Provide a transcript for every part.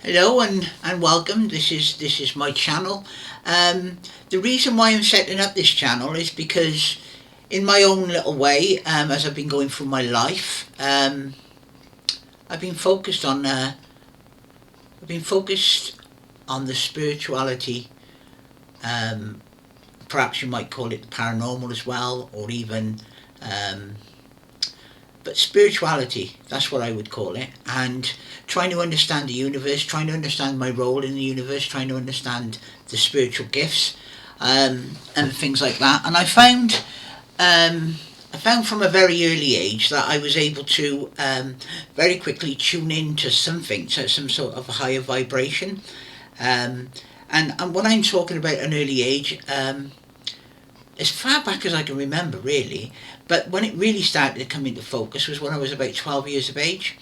Hello and welcome. This is my channel. The reason why I'm setting up this channel is because, in my own little way, as I've been going through my life, I've been focused on I've been focused on the spirituality. Um, Perhaps you might call it the paranormal as well, or even um, but spirituality, that's what I would call it, and trying to understand the universe, trying to understand my role in the universe, trying to understand the spiritual gifts, and things like that. And I found from a very early age that I was able to very quickly tune in to something, to some sort of higher vibration. Um, and when I'm talking about an early age, as far back as I can remember, really. But when it really started to come into focus was when I was about 12 years of age.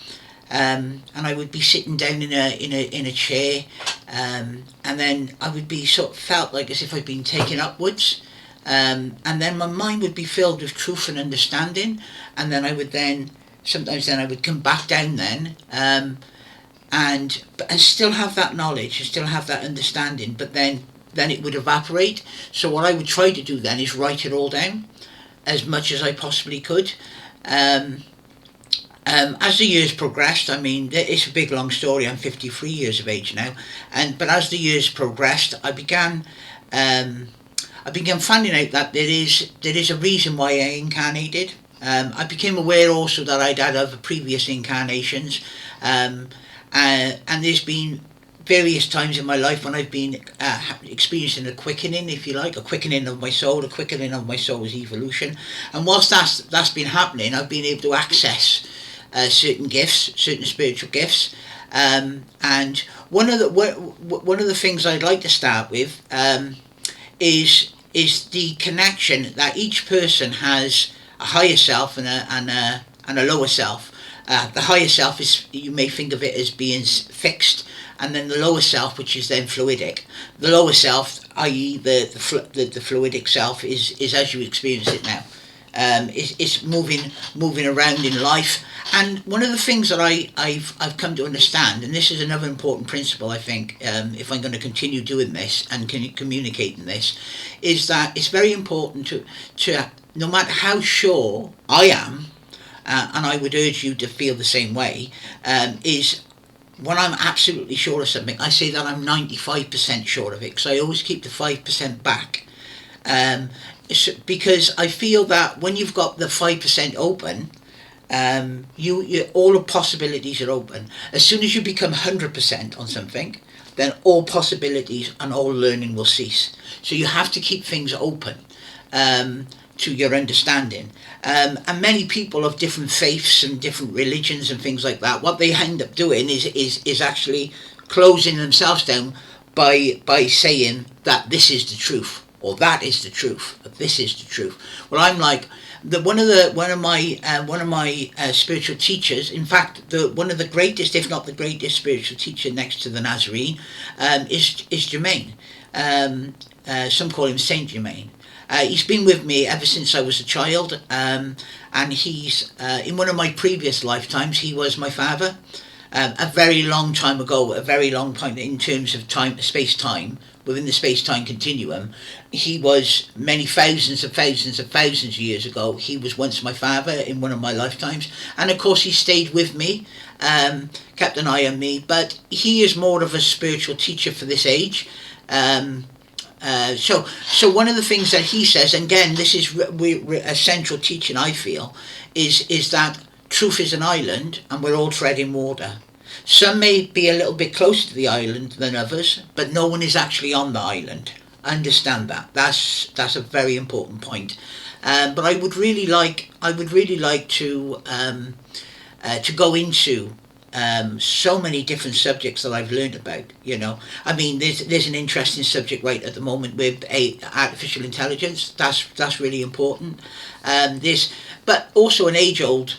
And I would be sitting down in a chair, and then I would be sort of felt like as if I'd been taken upwards, and then my mind would be filled with truth and understanding, and then I would then sometimes then I would come back down then, and still have that knowledge and still have that understanding, but then it would evaporate. So what I would try to do then is write it all down as much as I possibly could. Um, as the years progressed, I mean, it's a big long story. I'm 53 years of age now, and but as the years progressed, um, I began finding out that there is a reason why I incarnated. I became aware also that I'd had other previous incarnations, um, and there's been various times in my life when I've been experiencing a quickening, if you like, a quickening of my soul, a quickening of my soul's evolution. And whilst that's been happening, I've been able to access certain gifts, certain spiritual gifts. And one of the things I'd like to start with is the connection that each person has a higher self and a lower self. The higher self is, you may think of it as being fixed, and then the lower self, which is then fluidic. The lower self, i.e., the fluidic self, is as you experience it now. It's moving around in life. And one of the things that I've come to understand, and this is another important principle, I think, if I'm going to continue doing this and communicating this, is that it's very important to no matter how sure I am, and I would urge you to feel the same way, is when I'm absolutely sure of something, I say that I'm 95% sure of it, because I always keep the 5% back. Um, because I feel that when you've got the 5% open, you all the possibilities are open. As soon as you become 100% on something, then all possibilities and all learning will cease. So you have to keep things open, to your understanding. And many people of different faiths and different religions and things like that, what they end up doing is actually closing themselves down by saying that this is the truth, or that is the truth, or this is the truth. Well, I'm like, one of my spiritual teachers. In fact, the one of the greatest, if not the greatest, spiritual teacher next to the Nazarene, is Germain. Some call him Saint Germain. He's been with me ever since I was a child, and he's in one of my previous lifetimes. He was my father, a very long time ago, a very long time in terms of time, space time, within the space time continuum. He was many thousands and thousands and thousands of years ago. He was once my father in one of my lifetimes, and of course he stayed with me, kept an eye on me. But he is more of a spiritual teacher for this age. So one of the things that he says, and again, this is a central teaching I feel, is that truth is an island, and we're all treading water. Some may be a little bit closer to the island than others, but no one is actually on the island. Understand that. That's a very important point. But I would really like to go into so many different subjects that I've learned about. I mean, there's an interesting subject right at the moment with artificial intelligence. That's really important. But also an age-old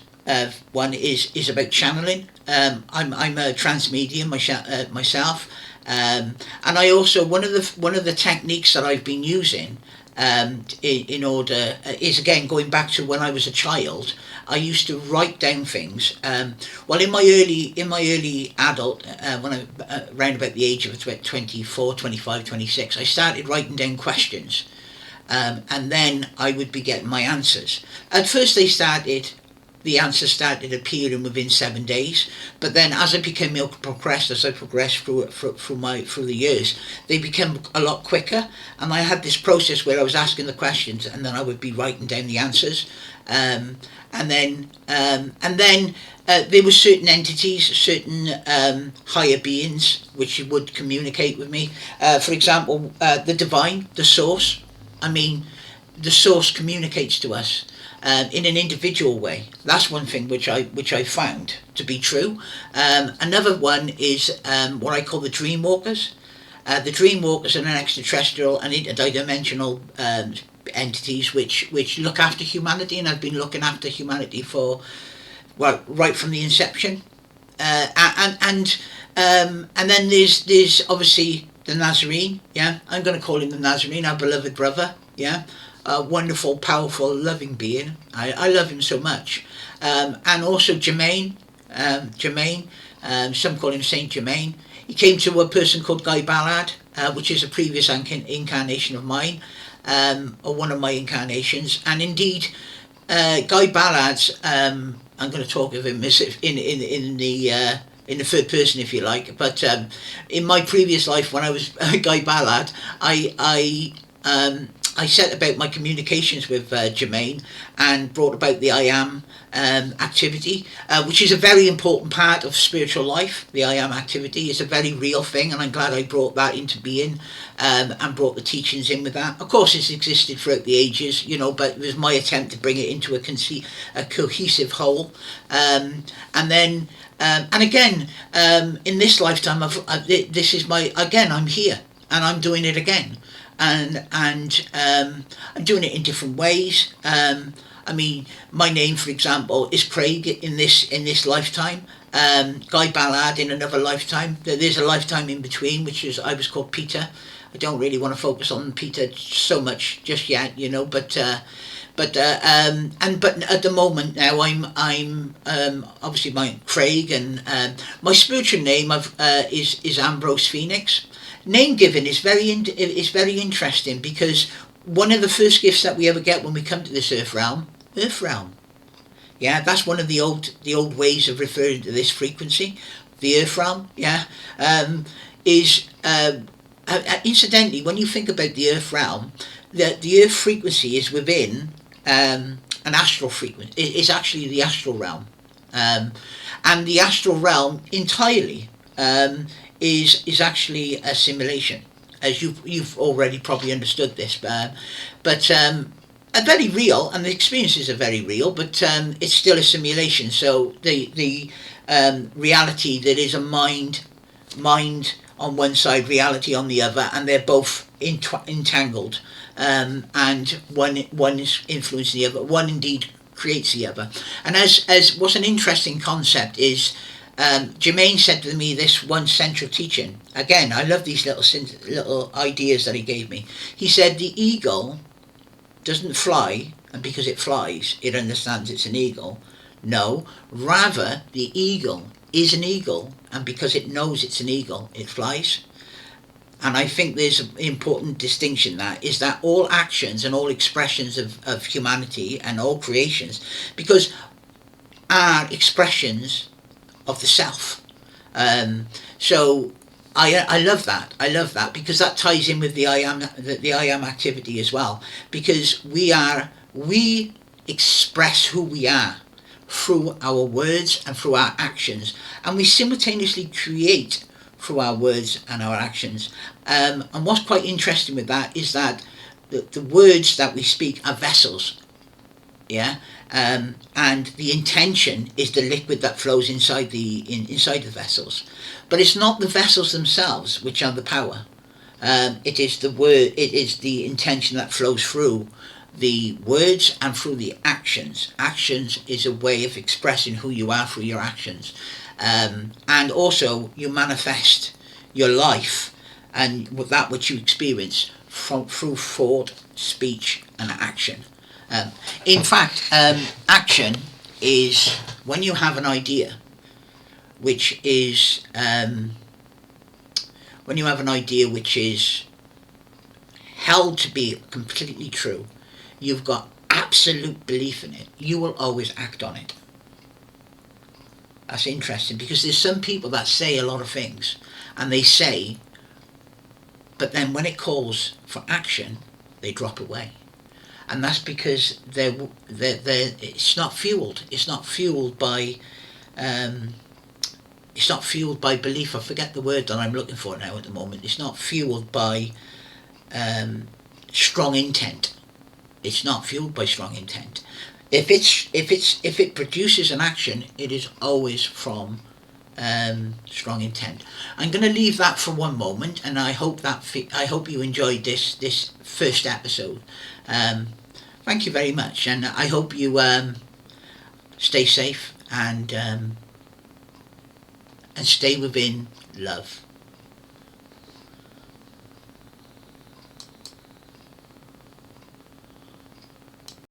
one is about channeling. I'm a trance medium myself, and I also one of the techniques that I've been using in order is again going back to when I was a child. I used to write down things. Well, in my early adult, when I around about the age of 24, 25, 26, I started writing down questions, and then I would be getting my answers. At first, the answers started appearing within 7 days, but then as I became more progressed, as I progressed through the years, they became a lot quicker, and I had this process where I was asking the questions, and then I would be writing down the answers, and then there were certain entities, certain higher beings which would communicate with me. For example, the divine, the source. I mean, the source communicates to us in an individual way. That's one thing which I found to be true. Another one is what I call the dream walkers. The dream walkers are an extraterrestrial and interdimensional entities which look after humanity, and have been looking after humanity for, well, right from the inception. And then there's obviously the Nazarene. Yeah, I'm going to call him the Nazarene, our beloved brother. Yeah, a wonderful, powerful, loving being. I love him so much. And also Jermaine. Some call him Saint Germain. He came to a person called Guy Ballard, which is a previous incarnation of mine, or one of my incarnations. And indeed, Guy Ballard's. I'm going to talk of him as in the third person, if you like. But in my previous life, when I was Guy Ballard, I set about my communications with Jermaine, and brought about the I Am activity, which is a very important part of spiritual life. The I Am activity is a very real thing, and I'm glad I brought that into being, and brought the teachings in with that. Of course, it's existed throughout the ages, but it was my attempt to bring it into a cohesive whole. And again, in this lifetime, this is I'm here, and I'm doing it again. And I'm doing it in different ways. I mean, my name, for example, is Craig in this lifetime. Guy Ballard in another lifetime. There's a lifetime in between, which is I was called Peter. I don't really want to focus on Peter so much just yet, But at the moment now, I'm obviously my Craig, and my spiritual name is Ambrose Phoenix. Name giving is very interesting, because one of the first gifts that we ever get when we come to this earth realm. Yeah, that's one of the old ways of referring to this frequency, the earth realm. Yeah, is incidentally, when you think about the earth realm, the earth frequency is within an astral frequency. It is actually the astral realm, and the astral realm entirely. Is actually a simulation, as you've already probably understood this, but a very real, and the experiences are very real, but it's still a simulation. So the reality that is a mind on one side, reality on the other, and they're both entangled, and one is influencing the other. One indeed creates the other, and as what's an interesting concept is. Jermaine said to me this one central teaching. Again, I love these little ideas that he gave me. He said the eagle doesn't fly, and because it flies, it understands it's an eagle. No, rather the eagle is an eagle, and because it knows it's an eagle, it flies. And I think there's an important distinction is that all actions and all expressions of humanity and all creations, because are expressions of the self. So I love that. I love that, because that ties in with the I am activity as well, because we express who we are through our words and through our actions, and we simultaneously create through our words and our actions. And what's quite interesting with that is that the words that we speak are vessels. Yeah, and the intention is the liquid that flows inside the vessels, but it's not the vessels themselves which are the power. It is the word. It is the intention that flows through the words and through the actions. Actions is a way of expressing who you are through your actions, and also you manifest your life and that which you experience through thought, speech, and action. In fact, action is when you have an idea, which is when you have an idea which is held to be completely true, you've got absolute belief in it, you will always act on it. That's interesting, because there's some people that say a lot of things, and they say, but then when it calls for action, they drop away. And that's because it's not fueled. It's not fueled by belief. I forget the word that I'm looking for now at the moment. It's not fueled by strong intent. It's not fueled by strong intent. If it produces an action, it is always from strong intent. I'm going to leave that for one moment, and I hope you enjoyed this first episode. Thank you very much, and I hope you stay safe and stay within love.